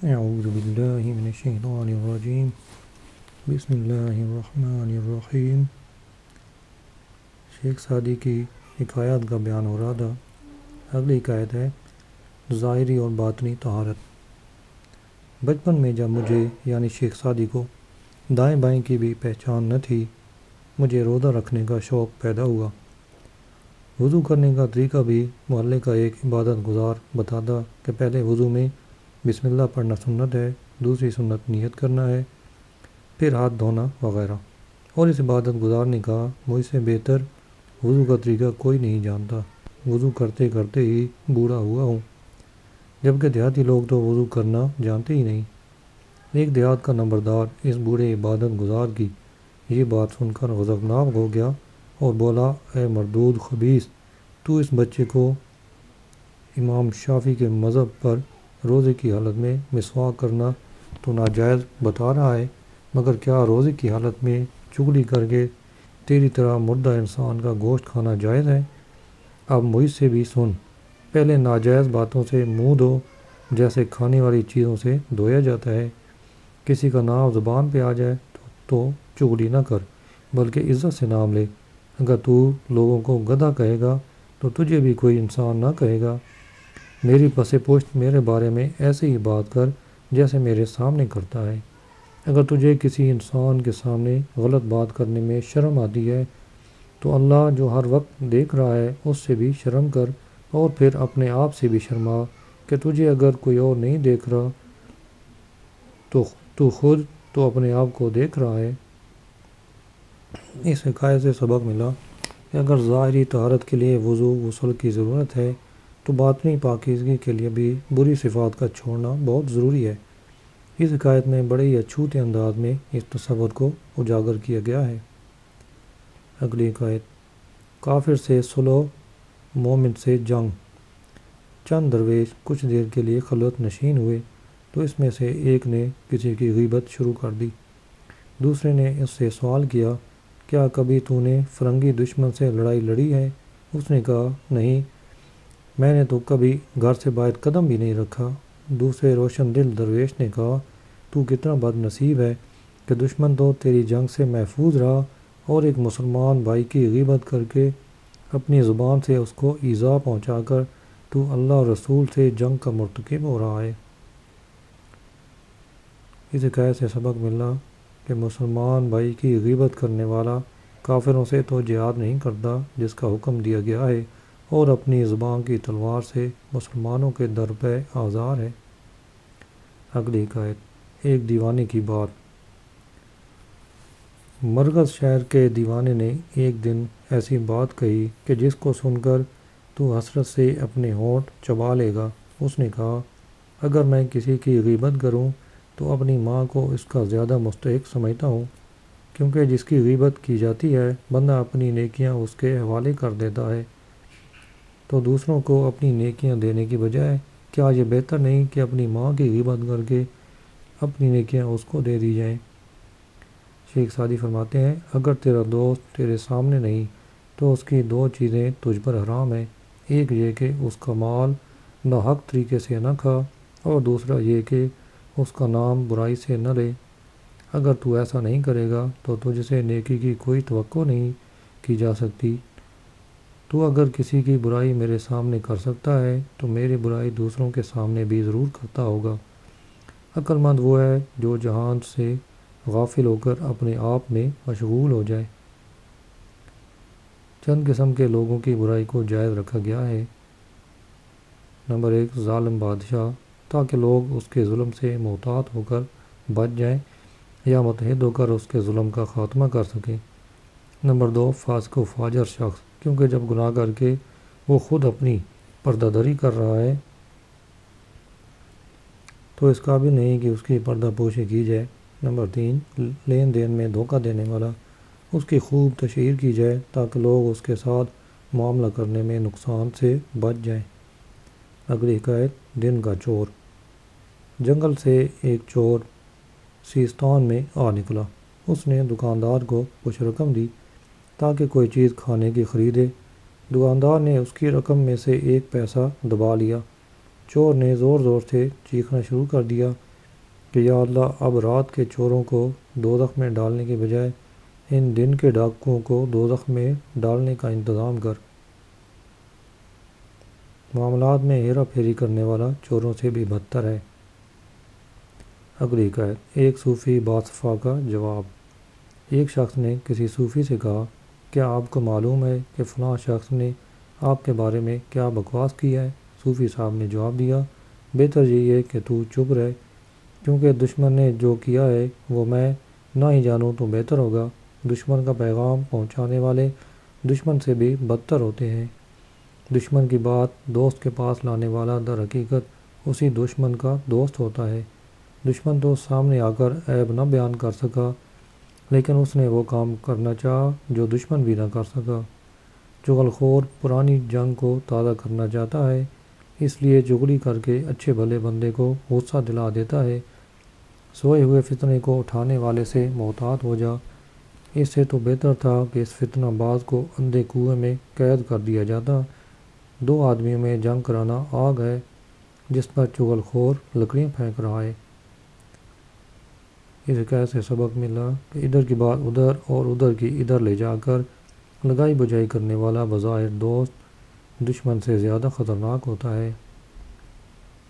اعوذ باللہ من الشیطان الرجیم بسم اللہ الرحمن الرحیم۔ شیخ سعدی کی حکایات کا بیان ہو رہا تھا۔ اگلی حکایت ہے ظاہری اور باطنی طہارت۔ بچپن میں جب مجھے یعنی شیخ سعدی کو دائیں بائیں کی بھی پہچان نہ تھی، مجھے روزہ رکھنے کا شوق پیدا ہوا۔ وضو کرنے کا طریقہ بھی محلے کا ایک عبادت گزار بتاتا کہ پہلے وضو میں بسم اللہ پڑھنا سنت ہے، دوسری سنت نیت کرنا ہے، پھر ہاتھ دھونا وغیرہ۔ اور اس عبادت گزار نے کہا مجھ سے بہتر وضو کا طریقہ کوئی نہیں جانتا، وضو کرتے کرتے ہی بوڑھا ہوا ہوں، جبکہ دیہاتی لوگ تو وضو کرنا جانتے ہی نہیں۔ ایک دیہات کا نمبردار اس بوڑھے عبادت گزار کی یہ بات سن کر غضبناک ہو گیا اور بولا، اے مردود خبیث، تو اس بچے کو امام شافعی کے مذہب پر روزے کی حالت میں مسواک کرنا تو ناجائز بتا رہا ہے، مگر کیا روزے کی حالت میں چغلی کر کے تیری طرح مردہ انسان کا گوشت کھانا جائز ہے؟ اب مجھ سے بھی سن، پہلے ناجائز باتوں سے منہ دھو، جیسے کھانے والی چیزوں سے دھویا جاتا ہے۔ کسی کا نام زبان پہ آ جائے تو چغلی نہ کر، بلکہ عزت سے نام لے۔ اگر تو لوگوں کو گدھا کہے گا تو تجھے بھی کوئی انسان نہ کہے گا۔ میری پس پشت میرے بارے میں ایسے ہی بات کر جیسے میرے سامنے کرتا ہے۔ اگر تجھے کسی انسان کے سامنے غلط بات کرنے میں شرم آتی ہے تو اللہ جو ہر وقت دیکھ رہا ہے اس سے بھی شرم کر، اور پھر اپنے آپ سے بھی شرما کہ تجھے اگر کوئی اور نہیں دیکھ رہا تو خود تو اپنے آپ کو دیکھ رہا ہے۔ اس حکایت سے سبق ملا کہ اگر ظاہری طہارت کے لیے وضو غسل کی ضرورت ہے تو باطنی پاکیزگی کے لیے بھی بری صفات کا چھوڑنا بہت ضروری ہے۔ اس حکایت میں بڑے ہی اچھوتے انداز میں اس تصور کو اجاگر کیا گیا ہے۔ اگلی حکایت کافر سے صلح مومن سے جنگ۔ چند درویش کچھ دیر کے لیے خلوت نشین ہوئے تو اس میں سے ایک نے کسی کی غیبت شروع کر دی۔ دوسرے نے اس سے سوال کیا، کیا کبھی تو نے فرنگی دشمن سے لڑائی لڑی ہے؟ اس نے کہا، نہیں، میں نے تو کبھی گھر سے باہر قدم بھی نہیں رکھا۔ دوسرے روشن دل درویش نے کہا، تو کتنا بد نصیب ہے کہ دشمن تو تیری جنگ سے محفوظ رہا اور ایک مسلمان بھائی کی غیبت کر کے اپنی زبان سے اس کو ایذا پہنچا کر تو اللہ اور رسول سے جنگ کا مرتکب ہو رہا ہے۔ اس حکایت سے سبق ملا کہ مسلمان بھائی کی غیبت کرنے والا کافروں سے تو جہاد نہیں کرتا جس کا حکم دیا گیا ہے، اور اپنی زبان کی تلوار سے مسلمانوں کے در پہ آزار ہے۔ اگلی حکایت ایک دیوانے کی بات۔ مرغز شہر کے دیوانے نے ایک دن ایسی بات کہی کہ جس کو سن کر تو حسرت سے اپنے ہونٹ چبا لے گا۔ اس نے کہا، اگر میں کسی کی غیبت کروں تو اپنی ماں کو اس کا زیادہ مستحق سمجھتا ہوں، کیونکہ جس کی غیبت کی جاتی ہے بندہ اپنی نیکیاں اس کے حوالے کر دیتا ہے، تو دوسروں کو اپنی نیکیاں دینے کی بجائے کیا یہ بہتر نہیں کہ اپنی ماں کی غیبت کر کے اپنی نیکیاں اس کو دے دی جائیں؟ شیخ سعدی فرماتے ہیں، اگر تیرا دوست تیرے سامنے نہیں تو اس کی دو چیزیں تجھ پر حرام ہیں۔ ایک یہ کہ اس کا مال ناحق طریقے سے نہ کھا، اور دوسرا یہ کہ اس کا نام برائی سے نہ لے۔ اگر تو ایسا نہیں کرے گا تو تجھ سے نیکی کی کوئی توقع نہیں کی جا سکتی۔ تو اگر کسی کی برائی میرے سامنے کر سکتا ہے تو میری برائی دوسروں کے سامنے بھی ضرور کرتا ہوگا۔ عقل مند وہ ہے جو جہان سے غافل ہو کر اپنے آپ میں مشغول ہو جائے۔ چند قسم کے لوگوں کی برائی کو جائز رکھا گیا ہے۔ نمبر 1، ظالم بادشاہ، تاکہ لوگ اس کے ظلم سے محتاط ہو کر بچ جائیں یا متحد ہو کر اس کے ظلم کا خاتمہ کر سکیں۔ نمبر 2، فاسق و فاجر شخص، کیونکہ جب گناہ کر کے وہ خود اپنی پردہ داری کر رہا ہے تو اس قابل نہیں کہ اس کی پردہ پوشی کی جائے۔ نمبر 3، لین دین میں دھوکہ دینے والا، اس کی خوب تشہیر کی جائے تاکہ لوگ اس کے ساتھ معاملہ کرنے میں نقصان سے بچ جائیں۔ اگلی حکایت دن کا چور۔ جنگل سے ایک چور سیستان میں آ نکلا۔ اس نے دکاندار کو کچھ رقم دی تاکہ کوئی چیز کھانے کی خریدے۔ دکاندار نے اس کی رقم میں سے ایک پیسہ دبا لیا۔ چور نے زور زور سے چیخنا شروع کر دیا، کہ یا اللہ اب رات کے چوروں کو دوزخ میں ڈالنے کے بجائے ان دن کے ڈاکوؤں کو دوزخ میں ڈالنے کا انتظام کر۔ معاملات میں ہیرا پھیری کرنے والا چوروں سے بھی بدتر ہے۔ اگلی قید، ایک صوفی باصفا کا جواب۔ ایک شخص نے کسی صوفی سے کہا، کیا آپ کو معلوم ہے کہ فلاں شخص نے آپ کے بارے میں کیا بکواس کی ہے؟ صوفی صاحب نے جواب دیا، بہتر یہی ہے کہ تو چپ رہ، کیونکہ دشمن نے جو کیا ہے وہ میں نہ ہی جانوں تو بہتر ہوگا۔ دشمن کا پیغام پہنچانے والے دشمن سے بھی بدتر ہوتے ہیں۔ دشمن کی بات دوست کے پاس لانے والا در حقیقت اسی دشمن کا دوست ہوتا ہے۔ دشمن تو سامنے آ کر عیب نہ بیان کر سکا، لیکن اس نے وہ کام کرنا چاہا جو دشمن بھی نہ کر سکا۔ چغل خور پرانی جنگ کو تازہ کرنا چاہتا ہے، اس لیے چغلی کر کے اچھے بھلے بندے کو غصہ دلا دیتا ہے۔ سوئے ہوئے فتنے کو اٹھانے والے سے محتاط ہو جا، اس سے تو بہتر تھا کہ اس فتنہ باز کو اندھے کنویں میں قید کر دیا جاتا۔ دو آدمیوں میں جنگ کرانا آگ ہے جس پر چغل خور لکڑیاں پھینک رہا ہے۔ اس حکایت سے سبق ملا کہ ادھر کی بات ادھر اور ادھر کی ادھر لے جا کر لگائی بجائی کرنے والا بظاہر دوست دشمن سے زیادہ خطرناک ہوتا ہے۔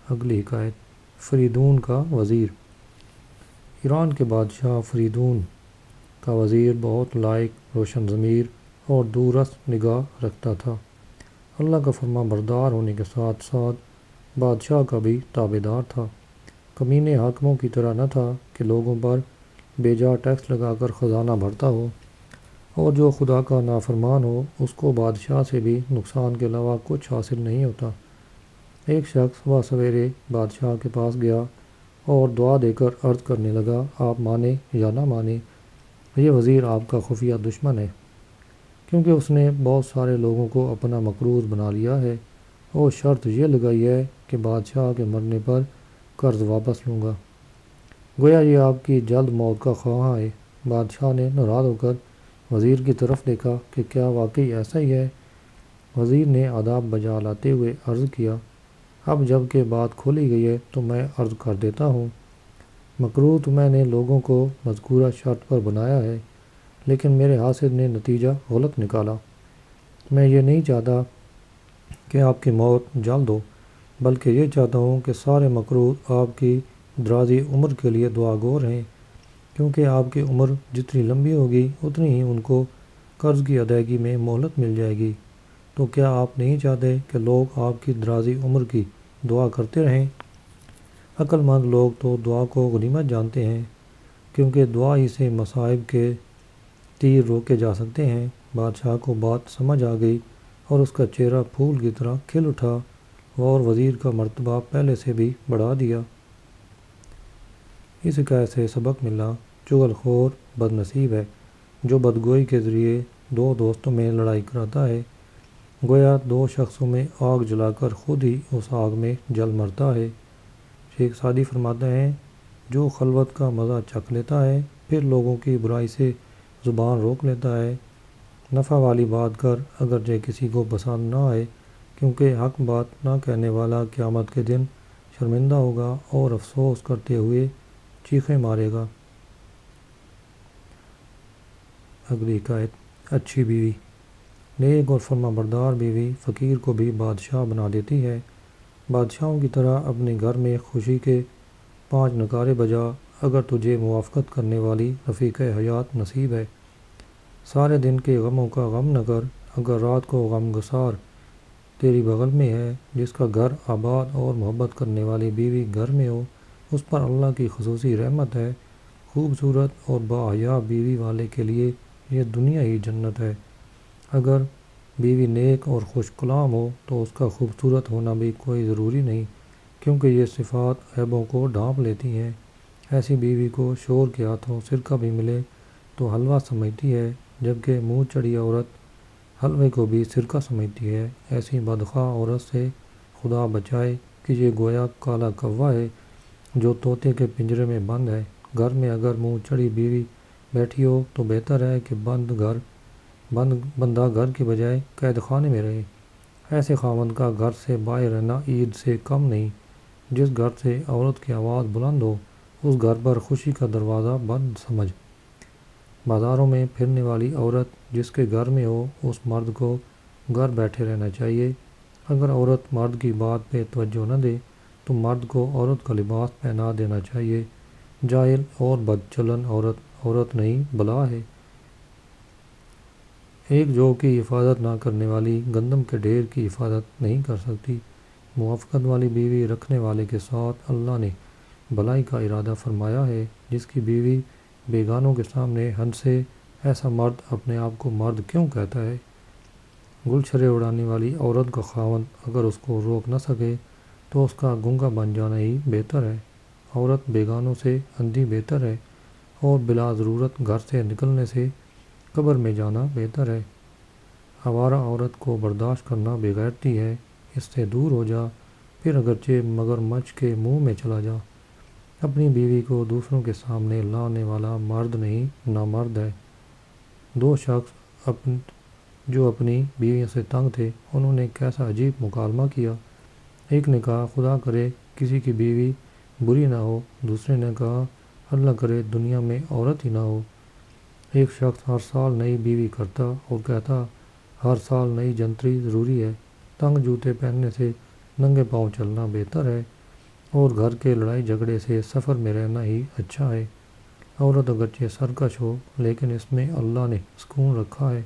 اگلی حکایت، فریدون کا وزیر۔ ایران کے بادشاہ فریدون کا وزیر بہت لائق، روشن ضمیر اور دورست نگاہ رکھتا تھا۔ اللہ کا فرما بردار ہونے کے ساتھ ساتھ بادشاہ کا بھی تابع دار تھا۔ کمینے حاکموں کی طرح نہ تھا کہ لوگوں پر بے جا ٹیکس لگا کر خزانہ بھرتا ہو، اور جو خدا کا نافرمان ہو اس کو بادشاہ سے بھی نقصان کے علاوہ کچھ حاصل نہیں ہوتا۔ ایک شخص وہ سویرے بادشاہ کے پاس گیا اور دعا دے کر عرض کرنے لگا، آپ مانے یا نہ مانے، یہ وزیر آپ کا خفیہ دشمن ہے، کیونکہ اس نے بہت سارے لوگوں کو اپنا مقروض بنا لیا ہے، اور شرط یہ لگائی ہے کہ بادشاہ کے مرنے پر قرض واپس لوں گا۔ گویا یہ آپ کی جلد موت کا خواہاں ہے۔ بادشاہ نے ناراض ہو کر وزیر کی طرف دیکھا کہ کیا واقعی ایسا ہی ہے؟ وزیر نے آداب بجا لاتے ہوئے عرض کیا، اب جب کہ بات کھولی گئی ہے تو میں عرض کر دیتا ہوں، مقروض تو میں نے لوگوں کو مذکورہ شرط پر بنایا ہے، لیکن میرے حاسد نے نتیجہ غلط نکالا۔ میں یہ نہیں چاہتا کہ آپ کی موت جلد ہو، بلکہ یہ چاہتا ہوں کہ سارے مقروض آپ کی درازی عمر کے لیے دعا گو رہیں، کیونکہ آپ کی عمر جتنی لمبی ہوگی اتنی ہی ان کو قرض کی ادائیگی میں مہلت مل جائے گی۔ تو کیا آپ نہیں چاہتے کہ لوگ آپ کی درازی عمر کی دعا کرتے رہیں؟ عقل مند لوگ تو دعا کو غنیمت جانتے ہیں، کیونکہ دعا ہی سے مصائب کے تیر روکے جا سکتے ہیں۔ بادشاہ کو بات سمجھ آ گئی اور اس کا چہرہ پھول کی طرح کھل اٹھا، اور وزیر کا مرتبہ پہلے سے بھی بڑھا دیا۔ اس حکایت سے سبق ملا، چغل خور بد نصیب ہے جو بدگوئی کے ذریعے دو دوستوں میں لڑائی کراتا ہے، گویا دو شخصوں میں آگ جلا کر خود ہی اس آگ میں جل مرتا ہے۔ شیخ سعدی فرماتے ہیں، جو خلوت کا مزہ چکھ لیتا ہے پھر لوگوں کی برائی سے زبان روک لیتا ہے، نفع والی بات کر اگرچہ کسی کو پسند نہ آئے، کیونکہ حق بات نہ کہنے والا قیامت کے دن شرمندہ ہوگا اور افسوس کرتے ہوئے چیخیں مارے گا۔ اگلی حکایت، اچھی بیوی۔ نیک اور فرما بردار بیوی فقیر کو بھی بادشاہ بنا دیتی ہے۔ بادشاہوں کی طرح اپنے گھر میں خوشی کے 5 نعرے بجا اگر تجھے موافقت کرنے والی رفیق حیات نصیب ہے۔ سارے دن کے غموں کا غم نہ کر، اگر رات کو غم گسار تیری بغل میں ہے۔ جس کا گھر آباد اور محبت کرنے والی بیوی گھر میں ہو، اس پر اللہ کی خصوصی رحمت ہے۔ خوبصورت اور باحیا بیوی والے کے لیے یہ دنیا ہی جنت ہے۔ اگر بیوی نیک اور خوش کلام ہو تو اس کا خوبصورت ہونا بھی کوئی ضروری نہیں، کیونکہ یہ صفات عیبوں کو ڈھانپ لیتی ہیں۔ ایسی بیوی کو شور کے ہاتھوں سرکہ بھی ملے تو حلوہ سمجھتی ہے، جبکہ منہ چڑی عورت حلوے کو بھی سرکہ سمجھتی ہے۔ ایسی بدخواہ عورت سے خدا بچائے کہ یہ گویا کالا کوا ہے جو طوطے کے پنجرے میں بند ہے۔ گھر میں اگر منہ چڑی بیوی بیٹھی ہو تو بہتر ہے کہ بندہ گھر کے بجائے قید خانے میں رہے۔ ایسے خاوند کا گھر سے باہر رہنا عید سے کم نہیں۔ جس گھر سے عورت کی آواز بلند ہو اس گھر پر خوشی کا دروازہ بند سمجھ۔ بازاروں میں پھرنے والی عورت جس کے گھر میں ہو اس مرد کو گھر بیٹھے رہنا چاہیے۔ اگر عورت مرد کی بات پہ توجہ نہ دے تو مرد کو عورت کا لباس پہنا دینا چاہیے۔ جاہل اور بد چلن عورت نہیں بلا ہے۔ ایک جو کی حفاظت نہ کرنے والی گندم کے ڈھیر کی حفاظت نہیں کر سکتی۔ موافقت والی بیوی رکھنے والے کے ساتھ اللہ نے بھلائی کا ارادہ فرمایا ہے۔ جس کی بیوی بیگانوں کے سامنے ہنسے، ایسا مرد اپنے آپ کو مرد کیوں کہتا ہے؟ گلچھرے اڑانے والی عورت کا خاوند اگر اس کو روک نہ سکے تو اس کا گنگا بن جانا ہی بہتر ہے۔ عورت بیگانوں سے اندھی بہتر ہے اور بلا ضرورت گھر سے نکلنے سے قبر میں جانا بہتر ہے۔ آوارہ عورت کو برداشت کرنا بے غیرتی ہے۔ اس سے دور ہو جا، پھر اگرچہ مگرمچھ کے منہ میں چلا جا۔ اپنی بیوی کو دوسروں کے سامنے لانے والا مرد نہیں نامرد ہے۔ دو شخص جو اپنی بیویوں سے تنگ تھے، انہوں نے کیسا عجیب مکالمہ کیا۔ ایک نے کہا خدا کرے کسی کی بیوی بری نہ ہو، دوسرے نے کہا اللہ کرے دنیا میں عورت ہی نہ ہو۔ ایک شخص ہر سال نئی بیوی کرتا اور کہتا ہر سال نئی جنتری ضروری ہے، تنگ جوتے پہننے سے ننگے پاؤں چلنا بہتر ہے اور گھر کے لڑائی جھگڑے سے سفر میں رہنا ہی اچھا ہے۔ عورت اگرچہ سرکش ہو لیکن اس میں اللہ نے سکون رکھا ہے،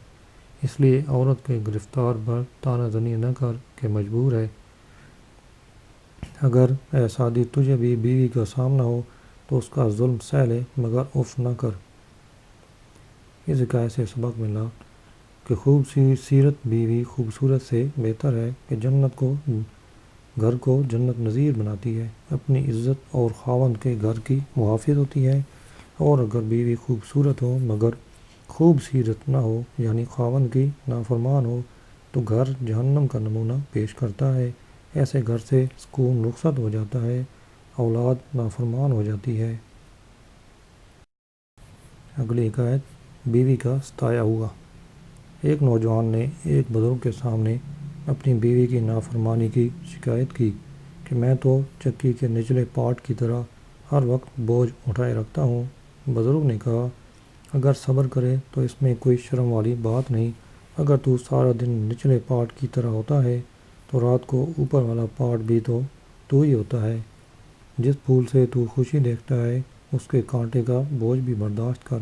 اس لیے عورت کے گرفتار پر طعنہ زنی نہ کر کے مجبور ہے۔ اگر اے سعدی تجھے بھی بیوی کا سامنا ہو تو اس کا ظلم سہ لے مگر اف نہ کر۔ اس حکایت سے سبق ملا کہ خوبصورت بیوی خوبصورت سے بہتر ہے کہ گھر کو جنت نظیر بناتی ہے، اپنی عزت اور خاوند کے گھر کی محافظ ہوتی ہے۔ اور اگر بیوی خوبصورت ہو مگر خوبصیرت نہ ہو یعنی خاوند کی نافرمان ہو تو گھر جہنم کا نمونہ پیش کرتا ہے۔ ایسے گھر سے سکون رخصت ہو جاتا ہے، اولاد نافرمان ہو جاتی ہے۔ اگلی حکایت بیوی کا ستایا ہوا۔ ایک نوجوان نے ایک بزرگ کے سامنے اپنی بیوی کی نافرمانی کی شکایت کی کہ میں تو چکی کے نچلے پاٹ کی طرح ہر وقت بوجھ اٹھائے رکھتا ہوں۔ بزرگ نے کہا اگر صبر کرے تو اس میں کوئی شرم والی بات نہیں۔ اگر تو سارا دن نچلے پاٹ کی طرح ہوتا ہے تو رات کو اوپر والا پاٹ بھی تو ہی ہوتا ہے۔ جس پھول سے تو خوشی دیکھتا ہے اس کے کانٹے کا بوجھ بھی برداشت کر۔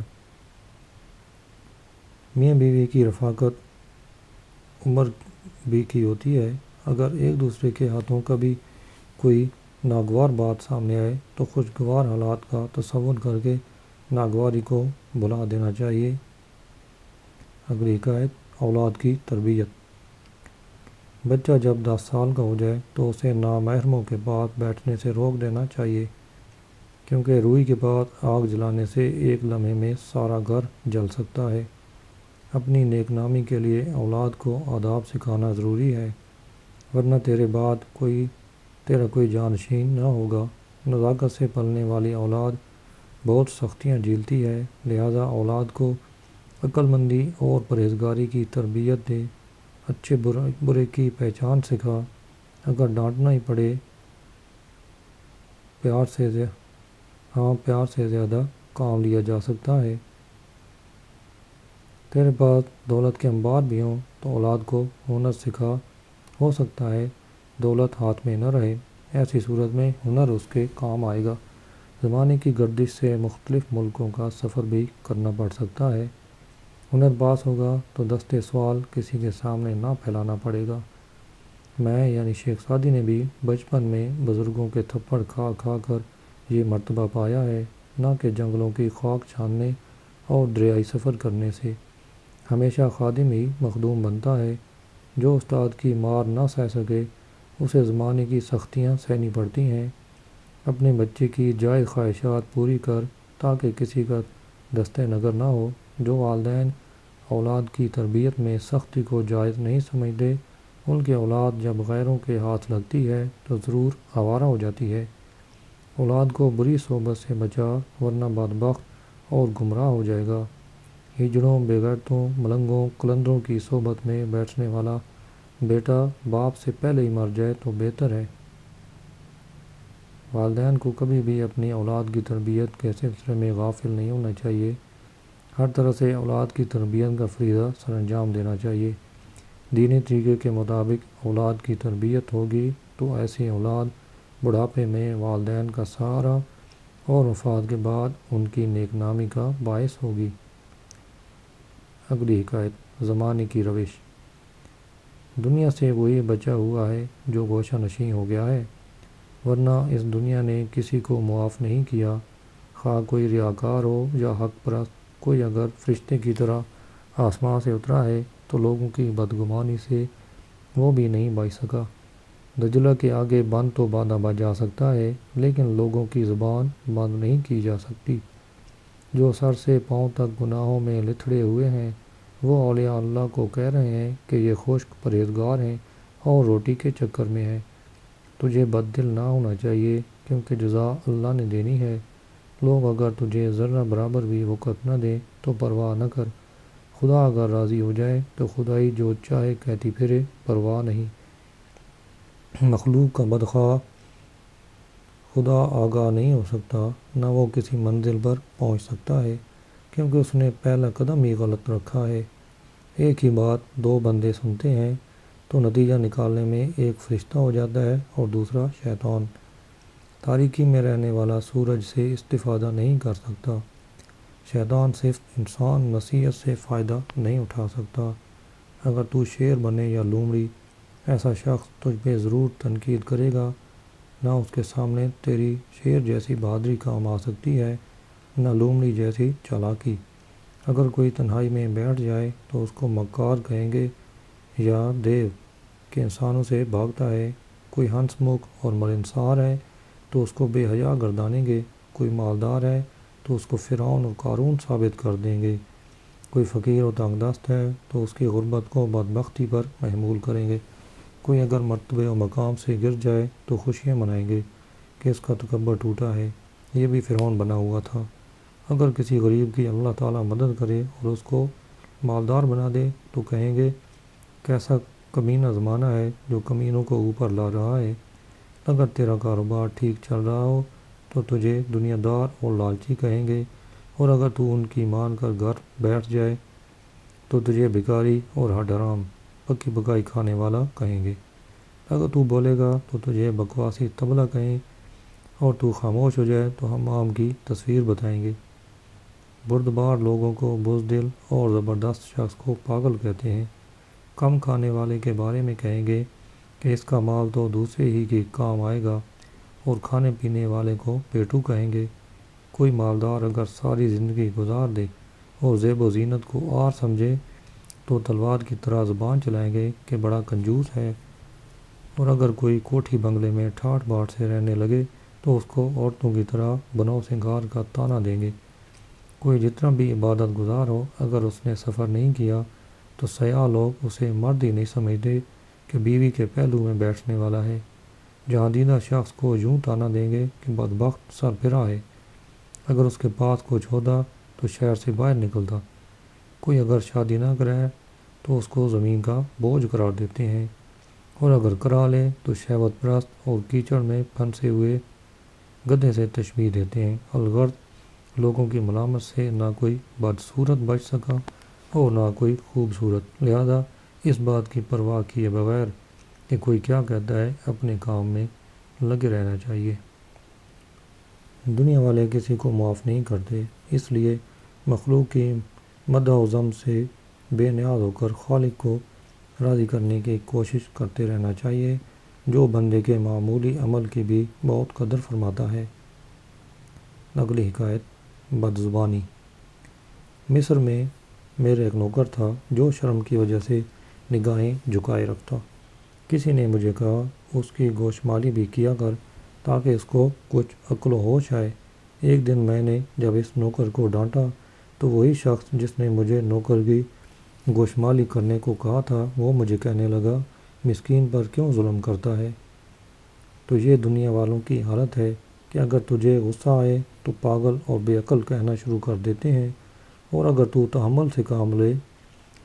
میاں بیوی کی رفاقت عمر بھی کی ہوتی ہے۔ اگر ایک دوسرے کے ہاتھوں کبھی کوئی ناگوار بات سامنے آئے تو خوشگوار حالات کا تصور کر کے ناگواری کو بھلا دینا چاہیے۔ اگلی حکایت اولاد کی تربیت۔ بچہ جب 10 سال کا ہو جائے تو اسے نامحرموں کے پاس بیٹھنے سے روک دینا چاہیے، کیونکہ روئی کے پاس آگ جلانے سے ایک لمحے میں سارا گھر جل سکتا ہے۔ اپنی نیک نامی کے لیے اولاد کو آداب سکھانا ضروری ہے، ورنہ تیرے بعد تیرا کوئی جانشین نہ ہوگا۔ نزاکت سے پلنے والی اولاد بہت سختیاں جھیلتی ہے، لہذا اولاد کو عقل مندی اور پرہیزگاری کی تربیت دے، اچھے برے کی پہچان سکھا۔ اگر ڈانٹنا ہی پڑے پیار سے زیادہ کام لیا جا سکتا ہے۔ تیرے پاس دولت کے انبار بھی ہوں تو اولاد کو ہنر سکھا، ہو سکتا ہے دولت ہاتھ میں نہ رہے، ایسی صورت میں ہنر اس کے کام آئے گا۔ زمانے کی گردش سے مختلف ملکوں کا سفر بھی کرنا پڑ سکتا ہے، ہنر پاس ہوگا تو دستے سوال کسی کے سامنے نہ پھیلانا پڑے گا۔ میں یعنی شیخ سعدی نے بھی بچپن میں بزرگوں کے تھپڑ کھا کھا کر یہ مرتبہ پایا ہے، نہ کہ جنگلوں کی خاک چھاننے اور دریائی سفر کرنے سے۔ ہمیشہ خادم ہی مخدوم بنتا ہے۔ جو استاد کی مار نہ سہ سکے اسے زمانے کی سختیاں سہنی پڑتی ہیں۔ اپنے بچے کی جائز خواہشات پوری کر تاکہ کسی کا دست نگر نہ ہو۔ جو والدین اولاد کی تربیت میں سختی کو جائز نہیں سمجھتے، ان کی اولاد جب غیروں کے ہاتھ لگتی ہے تو ضرور آوارہ ہو جاتی ہے۔ اولاد کو بری صحبت سے بچا ورنہ بدبخت اور گمراہ ہو جائے گا۔ ہجڑوں، بے غیرتوں، ملنگوں، قلندروں کی صحبت میں بیٹھنے والا بیٹا باپ سے پہلے ہی مر جائے تو بہتر ہے۔ والدین کو کبھی بھی اپنی اولاد کی تربیت کے سلسلے میں غافل نہیں ہونا چاہیے۔ ہر طرح سے اولاد کی تربیت کا فریضہ سر انجام دینا چاہیے۔ دینی طریقے کے مطابق اولاد کی تربیت ہوگی تو ایسی اولاد بڑھاپے میں والدین کا سہارا اور وفات کے بعد ان کی نیک نامی کا باعث ہوگی۔ اگلی حکایت، زمانے کی روش۔ دنیا سے وہی بچا ہوا ہے جو گوشہ نشین ہو گیا ہے، ورنہ اس دنیا نے کسی کو معاف نہیں کیا، خواہ کوئی ریاکار ہو یا حق پرست۔ کوئی اگر فرشتے کی طرح آسمان سے اترا ہے تو لوگوں کی بدگمانی سے وہ بھی نہیں بچ سکا۔ دجلہ کے آگے بند تو باندھا جا سکتا ہے، لیکن لوگوں کی زبان بند نہیں کی جا سکتی۔ جو سر سے پاؤں تک گناہوں میں لتھڑے ہوئے ہیں، وہ اولیاء اللہ کو کہہ رہے ہیں کہ یہ خشک پرہیزگار ہیں اور روٹی کے چکر میں ہیں۔ تجھے بد دل نہ ہونا چاہیے، کیونکہ جزا اللہ نے دینی ہے۔ لوگ اگر تجھے ذرہ برابر بھی وقت نہ دیں تو پرواہ نہ کر، خدا اگر راضی ہو جائے تو خدائی جو چاہے کہتی پھرے، پرواہ نہیں۔ مخلوق کا بدخواہ خدا آگاہ نہیں ہو سکتا، نہ وہ کسی منزل پر پہنچ سکتا ہے، کیونکہ اس نے پہلا قدم ہی غلط رکھا ہے۔ ایک ہی بات دو بندے سنتے ہیں تو نتیجہ نکالنے میں ایک فرشتہ ہو جاتا ہے اور دوسرا شیطان۔ تاریکی میں رہنے والا سورج سے استفادہ نہیں کر سکتا، شیطان صرف انسان نصیحت سے فائدہ نہیں اٹھا سکتا۔ اگر تو شیر بنے یا لومڑی، ایسا شخص تجھ پہ ضرور تنقید کرے گا۔ نہ اس کے سامنے تیری شیر جیسی بہادری کام آ سکتی ہے، نہ لومڑی جیسی چالاکی۔ اگر کوئی تنہائی میں بیٹھ جائے تو اس کو مکار کہیں گے یا دیو کہ انسانوں سے بھاگتا ہے۔ کوئی ہنس مکھ اور ملنسار ہے تو اس کو بے حیا گردانیں گے، کوئی مالدار ہے تو اس کو فرعون اور قارون ثابت کر دیں گے، کوئی فقیر و تنگ دست ہے تو اس کی غربت کو بدبختی پر محمول کریں گے، کوئی اگر مرتبے و مقام سے گر جائے تو خوشیاں منائیں گے کہ اس کا تکبر ٹوٹا ہے، یہ بھی فرعون بنا ہوا تھا۔ اگر کسی غریب کی اللہ تعالیٰ مدد کرے اور اس کو مالدار بنا دے تو کہیں گے کیسا کمینہ زمانہ ہے جو کمینوں کو اوپر لا رہا ہے۔ اگر تیرا کاروبار ٹھیک چل رہا ہو تو تجھے دنیا دار اور لالچی کہیں گے، اور اگر تو ان کی مان کر گھر بیٹھ جائے تو تجھے بھکاری اور ہڈ حرام پکی پکائی کھانے والا کہیں گے۔ اگر تو بولے گا تو تجھے بکواسی طبلہ کہیں، اور تو خاموش ہو جائے تو حمام کی تصویر بتائیں گے۔ بردبار لوگوں کو بزدل اور زبردست شخص کو پاگل کہتے ہیں۔ کم کھانے والے کے بارے میں کہیں گے کہ اس کا مال تو دوسرے ہی کے کام آئے گا، اور کھانے پینے والے کو پیٹو کہیں گے۔ کوئی مالدار اگر ساری زندگی گزار دے اور زیب و زینت کو آر سمجھے تو تلوار کی طرح زبان چلائیں گے کہ بڑا کنجوس ہے، اور اگر کوئی کوٹھی بنگلے میں ٹھاٹ باٹ سے رہنے لگے تو اس کو عورتوں کی طرح بنو سنگار کا تانا دیں گے۔ کوئی جتنا بھی عبادت گزار ہو، اگر اس نے سفر نہیں کیا تو سیاح لوگ اسے مرد ہی نہیں سمجھتے کہ بیوی کے پہلو میں بیٹھنے والا ہے۔ جہاں دیدہ شخص کو یوں تانا دیں گے کہ بدبخت سر پھرا ہے، اگر اس کے پاس کچھ ہوتا تو شہر سے باہر نکلتا۔ کوئی اگر شادی نہ کرائے تو اس کو زمین کا بوجھ قرار دیتے ہیں، اور اگر کرا لے تو شہوت پرست اور کیچڑ میں پھنسے ہوئے گدھے سے تشبیہ دیتے ہیں۔ الغرض لوگوں کی ملامت سے نہ کوئی بدصورت بچ سکا اور نہ کوئی خوبصورت، لہذا اس بات کی پرواہ کیے بغیر کہ کوئی کیا کہتا ہے اپنے کام میں لگے رہنا چاہیے۔ دنیا والے کسی کو معاف نہیں کرتے، اس لیے مخلوق کی مدح و ذم سے بے نیاز ہو کر خالق کو راضی کرنے کی کوشش کرتے رہنا چاہیے، جو بندے کے معمولی عمل کی بھی بہت قدر فرماتا ہے۔ اگلی حکایت، بد زبانی۔ مصر میں میرا ایک نوکر تھا جو شرم کی وجہ سے نگاہیں جھکائے رکھتا۔ کسی نے مجھے کہا اس کی گوشمالی بھی کیا کر تاکہ اس کو کچھ عقل و ہوش آئے۔ ایک دن میں نے جب اس نوکر کو ڈانٹا تو وہی شخص جس نے مجھے نوکر کی گوشمالی کرنے کو کہا تھا، وہ مجھے کہنے لگا مسکین پر کیوں ظلم کرتا ہے؟ تو یہ دنیا والوں کی حالت ہے کہ اگر تجھے غصہ آئے تو پاگل اور بے عقل کہنا شروع کر دیتے ہیں، اور اگر تو تحمل سے کام لے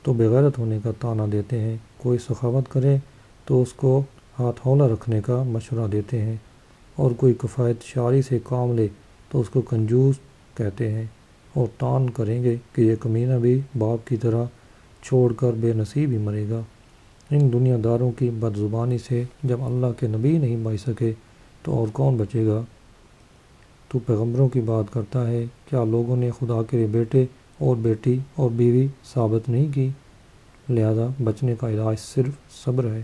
تو بے غیرت ہونے کا طعنہ دیتے ہیں۔ کوئی سخاوت کرے تو اس کو ہاتھ ہولا رکھنے کا مشورہ دیتے ہیں، اور کوئی کفایت شعاری سے کام لے تو اس کو کنجوس کہتے ہیں، اور تان کریں گے کہ یہ کمینہ بھی باپ کی طرح چھوڑ کر بے نصیب ہی مرے گا۔ ان دنیا داروں کی بد زبانی سے جب اللہ کے نبی نہیں بچ سکے تو اور کون بچے گا؟ تو پیغمبروں کی بات کرتا ہے، کیا لوگوں نے خدا کے بیٹے اور بیٹی اور بیوی ثابت نہیں کی؟ لہذا بچنے کا علاج صرف صبر ہے۔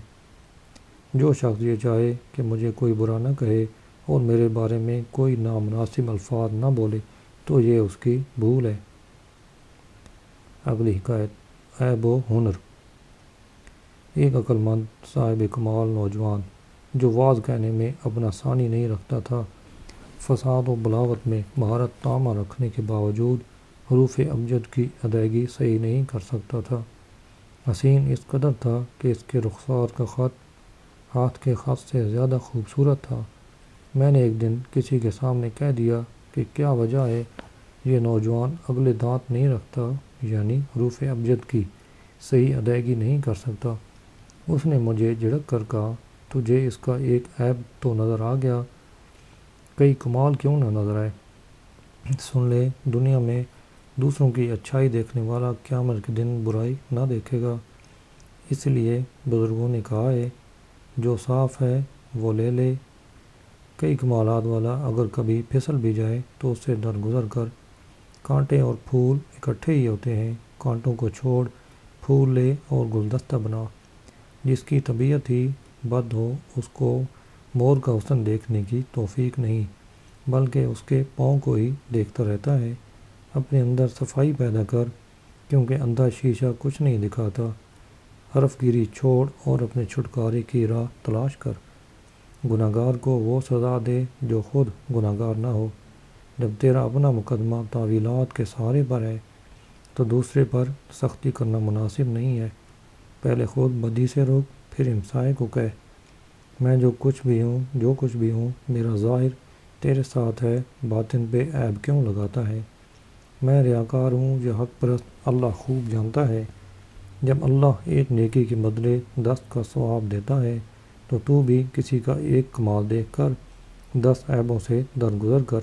جو شخص یہ چاہے کہ مجھے کوئی برا نہ کہے اور میرے بارے میں کوئی نامناسب الفاظ نہ بولے تو یہ اس کی بھول ہے۔ اگلی حکایت، عیب و ہنر۔ ایک عقل مند صاحب کمال نوجوان جو واعظ کہنے میں اپنا ثانی نہیں رکھتا تھا، فصاحت و بلاغت میں مہارت تامہ رکھنے کے باوجود حروف ابجد کی ادائیگی صحیح نہیں کر سکتا تھا۔ حسین اس قدر تھا کہ اس کے رخسار کا خط ہاتھ کے خط سے زیادہ خوبصورت تھا۔ میں نے ایک دن کسی کے سامنے کہہ دیا کہ کیا وجہ ہے یہ نوجوان اگلے دانت نہیں رکھتا، یعنی حروف ابجد کی صحیح ادائیگی نہیں کر سکتا۔ اس نے مجھے جھڑک کر کہا، تجھے اس کا ایک عیب تو نظر آ گیا، کئی کمال کیوں نہ نظر آئے؟ سن لے، دنیا میں دوسروں کی اچھائی دیکھنے والا قیامت کے دن برائی نہ دیکھے گا۔ اس لیے بزرگوں نے کہا ہے، جو صاف ہے وہ لے لے۔ کئی کمالات والا اگر کبھی پھسل بھی جائے تو اس سے درگزر کر۔ کانٹے اور پھول اکٹھے ہی ہوتے ہیں، کانٹوں کو چھوڑ، پھول لے اور گلدستہ بنا۔ جس کی طبیعت ہی بد ہو اس کو مور کا حسن دیکھنے کی توفیق نہیں، بلکہ اس کے پاؤں کو ہی دیکھتا رہتا ہے۔ اپنے اندر صفائی پیدا کر، کیونکہ اندھا شیشہ کچھ نہیں دکھاتا۔ حرف گیری چھوڑ اور اپنے چھٹکارے کی راہ تلاش کر۔ گناہگار کو وہ سزا دے جو خود گناہگار نہ ہو۔ جب تیرا اپنا مقدمہ تعویلات کے سہارے پر ہے تو دوسرے پر سختی کرنا مناسب نہیں ہے۔ پہلے خود بدی سے روک، پھر ہمسائے کو کہہ، میں جو کچھ بھی ہوں میرا ظاہر تیرے ساتھ ہے، باطن پہ عیب کیوں لگاتا ہے؟ میں ریاکار ہوں یا حق پرست، اللہ خوب جانتا ہے۔ جب اللہ ایک نیکی کے بدلے 10 کا ثواب دیتا ہے تو بھی کسی کا ایک کمال دیکھ کر 10 عیبوں سے درگزر کر۔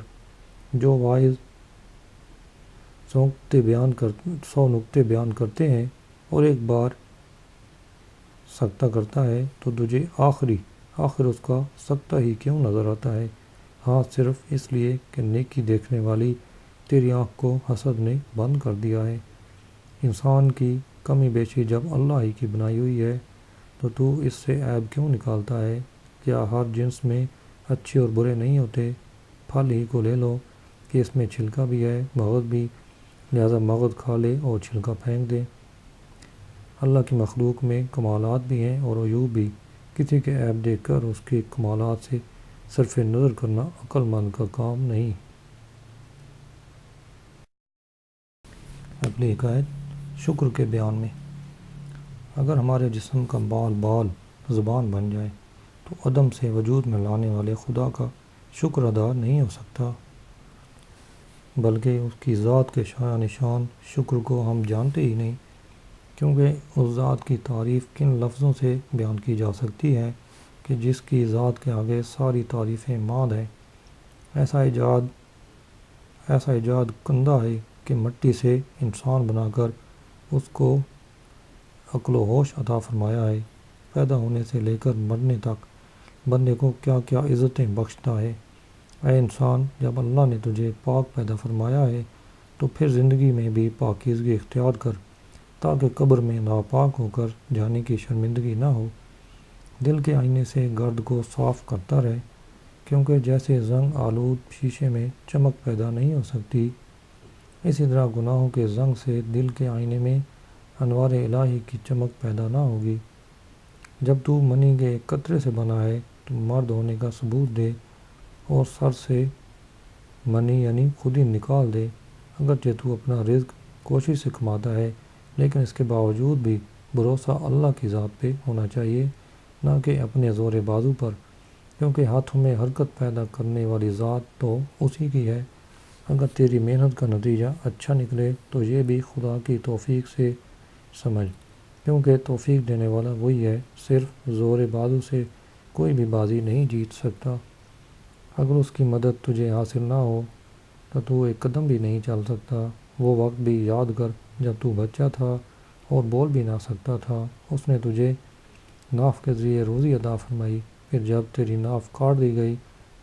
جو واعظ 100 نکتے بیان کرتے ہیں اور ایک بار سکتہ کرتا ہے تو تجھے آخر اس کا سکتہ ہی کیوں نظر آتا ہے؟ ہاں، صرف اس لیے کہ نیکی دیکھنے والی تیری آنکھ کو حسد نے بند کر دیا ہے۔ انسان کی کمی بیشی جب اللہ ہی کی بنائی ہوئی ہے تو اس سے عیب کیوں نکالتا ہے؟ کیا ہر جنس میں اچھے اور برے نہیں ہوتے؟ پھل ہی کو لے لو کہ اس میں چھلکا بھی ہے، مغز بھی، لہذا مغز کھا لے اور چھلکا پھینک دے۔ اللہ کی مخلوق میں کمالات بھی ہیں اور عیوب بھی۔ کسی کے عیب دیکھ کر اس کے کمالات سے صرف نظر کرنا عقل مند کا کام نہیں۔ اگلی حکایت، شکر کے بیان میں۔ اگر ہمارے جسم کا بال زبان بن جائے تو عدم سے وجود میں لانے والے خدا کا شکر ادا نہیں ہو سکتا، بلکہ اس کی ذات کے شایان نشان شکر کو ہم جانتے ہی نہیں، کیونکہ اس ذات کی تعریف کن لفظوں سے بیان کی جا سکتی ہے کہ جس کی ذات کے آگے ساری تعریفیں ماد ہیں۔ ایسا ایجاد کندہ ہے کہ مٹی سے انسان بنا کر اس کو عقل و ہوش عطا فرمایا ہے۔ پیدا ہونے سے لے کر مرنے تک بندے کو کیا کیا عزتیں بخشتا ہے۔ اے انسان، جب اللہ نے تجھے پاک پیدا فرمایا ہے تو پھر زندگی میں بھی پاکیزگی اختیار کر، تاکہ قبر میں ناپاک ہو کر جانے کی شرمندگی نہ ہو۔ دل کے آئینے سے گرد کو صاف کرتا رہے، کیونکہ جیسے زنگ آلود شیشے میں چمک پیدا نہیں ہو سکتی، اسی طرح گناہوں کے زنگ سے دل کے آئینے میں انوار الہی کی چمک پیدا نہ ہوگی۔ جب تو منی کے ایک قطرے سے بنا ہے تو مرد ہونے کا ثبوت دے اور سر سے منی یعنی خود ہی نکال دے۔ اگرچہ تو اپنا رزق کوشش سے کماتا ہے، لیکن اس کے باوجود بھی بھروسہ اللہ کی ذات پہ ہونا چاہیے، نہ کہ اپنے زور بازو پر، کیونکہ ہاتھوں میں حرکت پیدا کرنے والی ذات تو اسی کی ہے۔ اگر تیری محنت کا نتیجہ اچھا نکلے تو یہ بھی خدا کی توفیق سے سمجھ، کیونکہ توفیق دینے والا وہی ہے، صرف زور بازو سے کوئی بھی بازی نہیں جیت سکتا۔ اگر اس کی مدد تجھے حاصل نہ ہو تو تو ایک قدم بھی نہیں چل سکتا۔ وہ وقت بھی یاد کر جب تو بچہ تھا اور بول بھی نہ سکتا تھا۔ اس نے تجھے ناف کے ذریعے روزی عطا فرمائی، پھر جب تیری ناف کاٹ دی گئی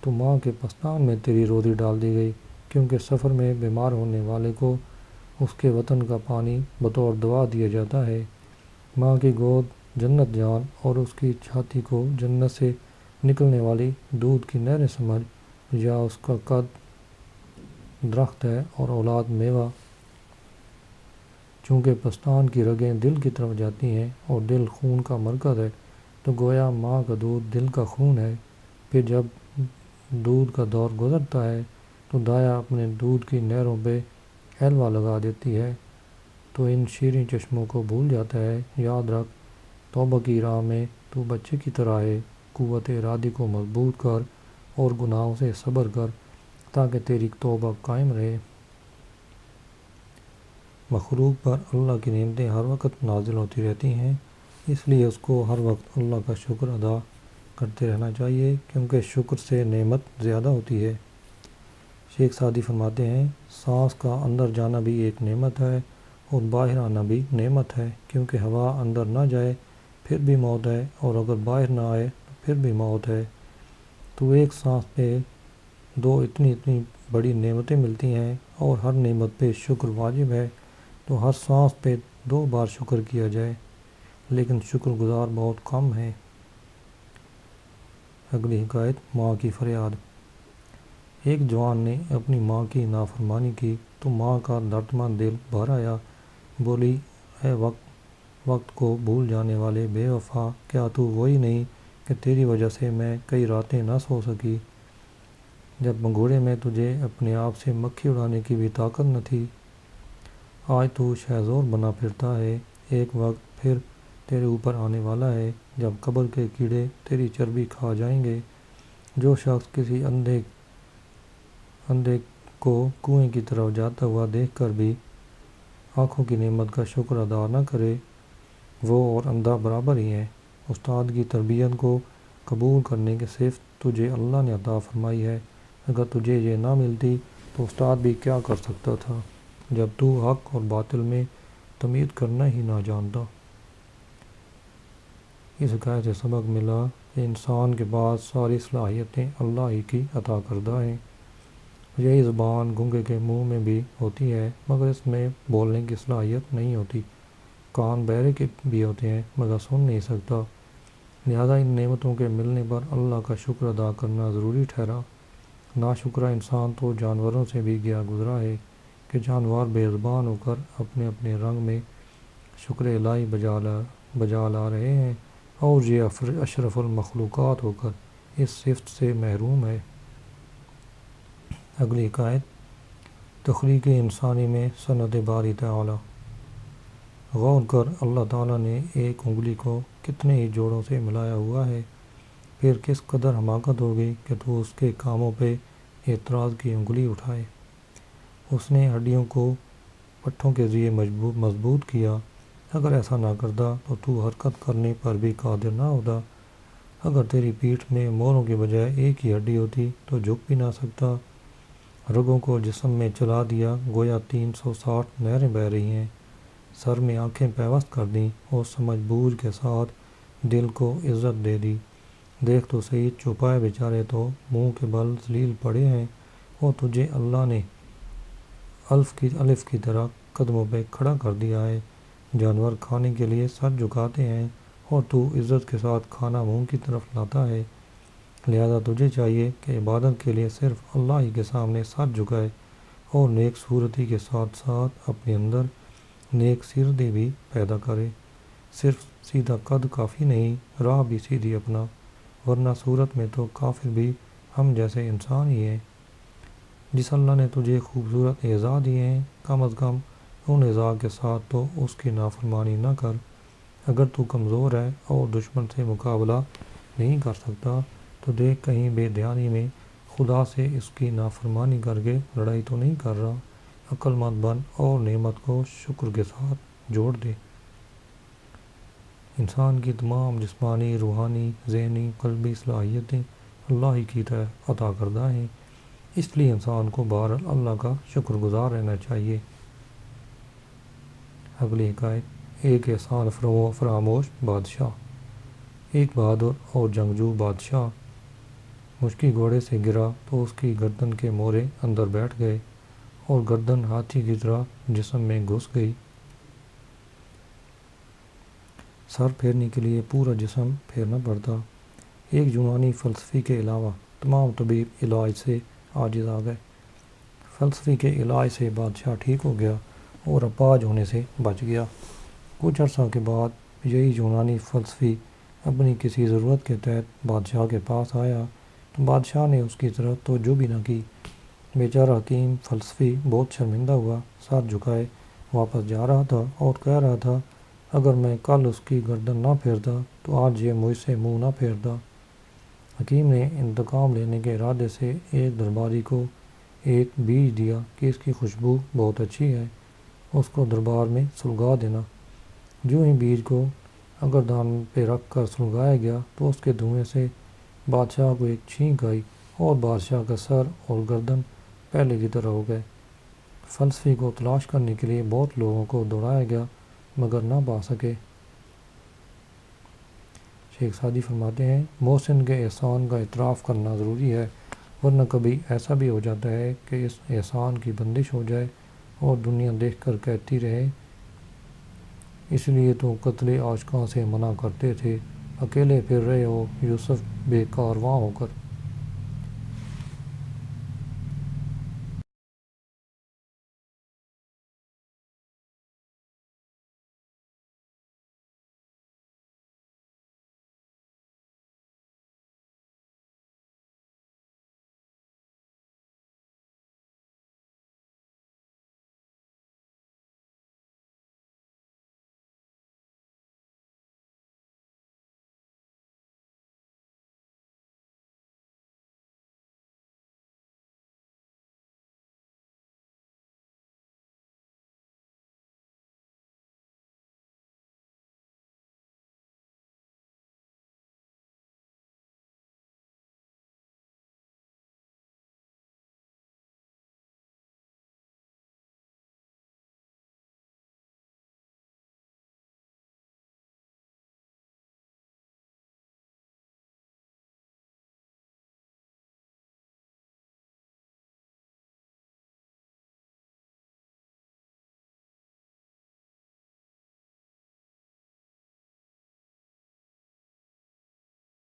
تو ماں کے پستان میں تیری روزی ڈال دی گئی، کیونکہ سفر میں بیمار ہونے والے کو اس کے وطن کا پانی بطور دوا دیا جاتا ہے۔ ماں کی گود جنت جان اور اس کی چھاتی کو جنت سے نکلنے والی دودھ کی نہریں سمجھ، یا اس کا قد درخت ہے اور اولاد میوہ۔ چونکہ پستان کی رگیں دل کی طرف جاتی ہیں اور دل خون کا مرکز ہے، تو گویا ماں کا دودھ دل کا خون ہے۔ پھر جب دودھ کا دور گزرتا ہے تو دایا اپنے دودھ کی نہروں پہ حلوہ لگا دیتی ہے تو ان شیریں چشموں کو بھول جاتا ہے۔ یاد رکھ، توبہ کی راہ میں تو بچے کی طرح ہے۔ قوت ارادی کو مضبوط کر اور گناہوں سے صبر کر تاکہ تیری توبہ قائم رہے۔ مخلوق پر اللہ کی نعمتیں ہر وقت نازل ہوتی رہتی ہیں، اس لیے اس کو ہر وقت اللہ کا شکر ادا کرتے رہنا چاہیے، کیونکہ شکر سے نعمت زیادہ ہوتی ہے۔ شیخ سعدی فرماتے ہیں، سانس کا اندر جانا بھی ایک نعمت ہے اور باہر آنا بھی نعمت ہے، کیونکہ ہوا اندر نہ جائے پھر بھی موت ہے، اور اگر باہر نہ آئے تو پھر بھی موت ہے۔ تو ایک سانس پہ دو اتنی بڑی نعمتیں ملتی ہیں، اور ہر نعمت پہ شکر واجب ہے، تو ہر سانس پہ 2 بار شکر کیا جائے، لیکن شکر گزار بہت کم ہیں۔ اگلی حکایت، ماں کی فریاد۔ ایک جوان نے اپنی ماں کی نافرمانی کی تو ماں کا دردمند دل بھر آیا۔ بولی، اے وقت کو بھول جانے والے بے وفا، کیا تو وہی نہیں کہ تیری وجہ سے میں کئی راتیں نہ سو سکی، جب بنگھوڑے میں تجھے اپنے آپ سے مکھی اڑانے کی بھی طاقت نہ تھی؟ آج تو شہزور بنا پھرتا ہے، ایک وقت پھر تیرے اوپر آنے والا ہے جب قبر کے کیڑے تیری چربی کھا جائیں گے۔ جو شخص کسی اندھے کو کنویں کی طرف جاتا ہوا دیکھ کر بھی آنکھوں کی نعمت کا شکر ادا نہ کرے، وہ اور اندھا برابر ہی ہیں۔ استاد کی تربیت کو قبول کرنے کی صرف تجھے اللہ نے عطا فرمائی ہے، اگر تجھے یہ نہ ملتی تو استاد بھی کیا کر سکتا تھا جب تو حق اور باطل میں تمیز کرنا ہی نہ جانتا۔ اس حکایت سے سبق ملا کہ انسان کے پاس ساری صلاحیتیں اللہ ہی کی عطا کردہ ہیں۔ یہی زبان گونگے کے منہ میں بھی ہوتی ہے مگر اس میں بولنے کی صلاحیت نہیں ہوتی، کان بہرے کے بھی ہوتے ہیں مگر سن نہیں سکتا، لہذا ان نعمتوں کے ملنے پر اللہ کا شکر ادا کرنا ضروری ٹھہرا۔ ناشکرا انسان تو جانوروں سے بھی گیا گزرا ہے کہ جانور بے زبان ہو کر اپنے اپنے رنگ میں شکر الہی بجا لا رہے ہیں، اور یہ اشرف المخلوقات ہو کر اس صفت سے محروم ہے۔ اگلی حکایت، تخلیق انسانی میں صنعت باری تعالی۔ غور کر، اللہ تعالیٰ نے ایک انگلی کو کتنے ہی جوڑوں سے ملایا ہوا ہے، پھر کس قدر حماقت ہوگی کہ تو اس کے کاموں پہ اعتراض کی انگلی اٹھائے۔ اس نے ہڈیوں کو پٹھوں کے ذریعے مضبوط کیا، اگر ایسا نہ کرتا تو تو حرکت کرنے پر بھی قادر نہ ہوتا۔ اگر تیری پیٹھ میں موروں کے بجائے ایک ہی ہڈی ہوتی تو جھک بھی نہ سکتا۔ رگوں کو جسم میں چلا دیا، گویا 360 نہریں بہہ رہی ہیں۔ سر میں آنکھیں پیوست کر دیں اور سمجھ بوجھ کے ساتھ دل کو عزت دے دی۔ دیکھ تو صحیح، چوپائے بیچارے تو منہ کے بل ذلیل پڑے ہیں، اور تجھے اللہ نے الف کی طرح قدموں پہ کھڑا کر دیا ہے۔ جانور کھانے کے لیے سر جھکاتے ہیں اور تو عزت کے ساتھ کھانا منہ کی طرف لاتا ہے، لہذا تجھے چاہیے کہ عبادت کے لیے صرف اللہ ہی کے سامنے سر جھکائے اور نیک صورتی کے ساتھ ساتھ اپنے اندر نیک سیرتی بھی پیدا کرے۔ صرف سیدھا قد کافی نہیں، راہ بھی سیدھی اپنا، ورنہ صورت میں تو کافر بھی ہم جیسے انسان ہی ہیں۔ جس اللہ نے تجھے خوبصورت اعضاء دیے ہیں، کم از کم ان اعضاء کے ساتھ تو اس کی نافرمانی نہ کر۔ اگر تو کمزور ہے اور دشمن سے مقابلہ نہیں کر سکتا تو دیکھ کہیں بے دھیانی میں خدا سے اس کی نافرمانی کر کے لڑائی تو نہیں کر رہا۔ عقل مند بن اور نعمت کو شکر کے ساتھ جوڑ دے۔ انسان کی تمام جسمانی، روحانی، ذہنی، قلبی صلاحیتیں اللہ ہی کی طرح عطا کردہ ہیں، اس لیے انسان کو بہرحال اللہ کا شکر گزار رہنا چاہیے۔ اگلی حکایت، ایک احسان فراموش بادشاہ۔ ایک بہادر اور جنگجو بادشاہ مشکی گھوڑے سے گرا تو اس کی گردن کے مورے اندر بیٹھ گئے اور گردن ہاتھی کی طرح جسم میں گھس گئی۔ سر پھیرنے کے لیے پورا جسم پھیرنا پڑتا۔ ایک یونانی فلسفی کے علاوہ تمام طبیب علاج سے عاجز آ گئے۔ فلسفی کے علاج سے بادشاہ ٹھیک ہو گیا اور اپاہج ہونے سے بچ گیا۔ کچھ عرصہ کے بعد یہی یونانی فلسفی اپنی کسی ضرورت کے تحت بادشاہ کے پاس آیا تو بادشاہ نے اس کی طرف توجہ بھی نہ کی۔ بیچارہ حکیم فلسفی بہت شرمندہ ہوا، سر جھکائے واپس جا رہا تھا اور کہہ رہا تھا، اگر میں کل اس کی گردن نہ پھیرتا تو آج یہ مجھ سے منہ نہ پھیرتا۔ حکیم نے انتقام لینے کے ارادے سے ایک درباری کو ایک بیج دیا کہ اس کی خوشبو بہت اچھی ہے، اس کو دربار میں سلگا دینا۔ جو ہی بیج کو اگردان پہ رکھ کر سلگایا گیا تو اس کے دھوئیں سے بادشاہ کو ایک چھینک آئی اور بادشاہ کا سر اور گردن پہلے کی طرح ہو گئے۔ فلسفی کو تلاش کرنے کے لیے بہت لوگوں کو دوڑایا گیا مگر نہ پا سکے۔ شیخ سعدی فرماتے ہیں، محسن کے احسان کا اعتراف کرنا ضروری ہے، ورنہ کبھی ایسا بھی ہو جاتا ہے کہ اس احسان کی بندش ہو جائے اور دنیا دیکھ کر کہتی رہے، اس لیے تو قتل عاشقاں سے منع کرتے تھے، اکیلے پھر رہے ہو یوسف بے کارواں ہو کر۔